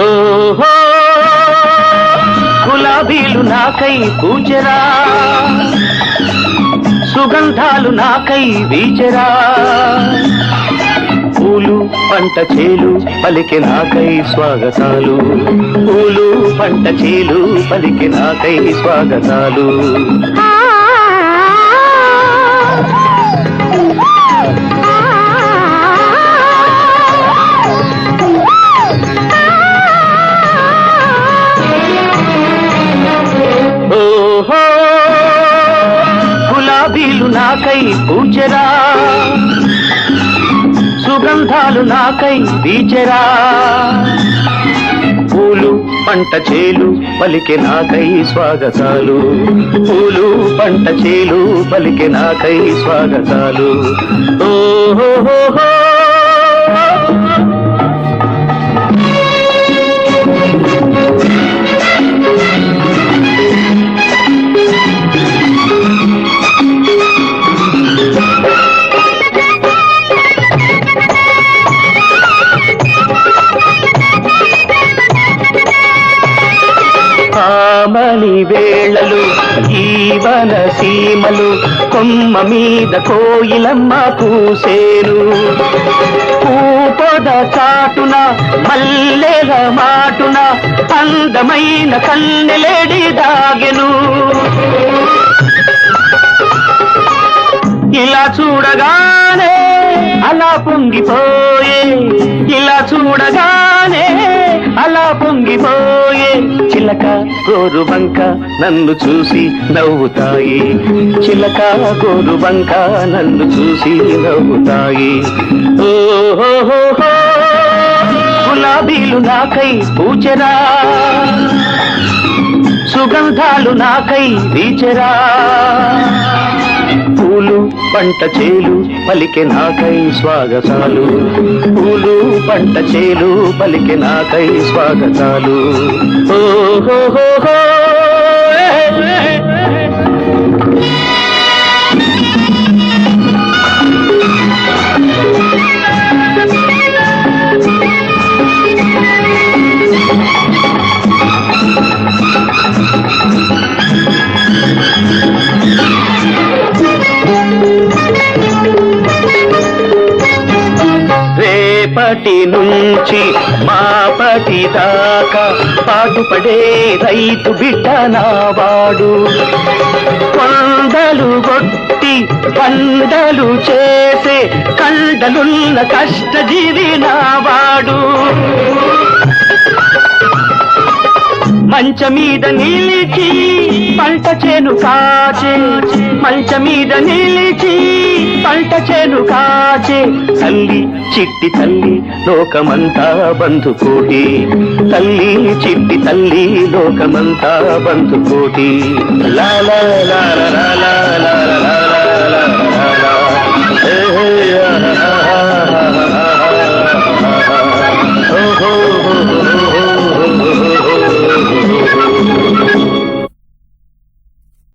ఓహో గులాబీలు నాకై పూచెరా, సుగంధాలు నాకై వీచెరా, పూలు పంట చేలు పలికి నాకై స్వాగతాలు, పూలు పంట చేలు పలికి నాకై స్వాగతాలు. ఓహో గులాబీలు నాకై పూచెరా, సుగంధాలు నాకై వీచెరా, పూలు పంట చేలు పలికి నాకై స్వాగతాలు, పూలు పంట చేలు పలికి నాకై స్వాగతాలు. ఓహో ఆమలి వేళలు జీవన సీమలు, కొమ్మ మీద కోయిలమ్మ కూసేరు, పూపొద చాటున మల్లెల మాటున అందమైన కన్నెలేడి దాగెను. ఇలా చూడగానే అలా పొంగిపోయే, ఇలా చూడగానే అలా పొంగిపోయే, చిలక గోరుబంక నన్ను చూసి నవ్వుతాయి, చిలక గోరుబంక నన్ను చూసి నవ్వుతాయి. ఓహో గులాబీలు నాకై పూచెరా, సుగంధాలు నాకై వీచెరా, పూలు పంట చేలు పలికి నాకై స్వాగతాలు, పూలు పంట చేలు పలికి నాకై స్వాగతాలు. ఓహో రేపటి నుంచి మాపటి దాకా పాటుపడే రైతు బిడ్డ నావాడు, కొండలు కొట్టి పండలు చేసే కండలున్న కష్టజీవి నావాడు, మంచ మీద నిలిచి పంట చేను కాచే, మంచ మీద నిలిచి పంట చేను కాచే, తల్లి చిట్టి తల్లి లోకమంతా బంధుకోటి, తల్లి చిట్టి తల్లి లోకమంతా బంధుకోటి. లా లా లా లా లా లా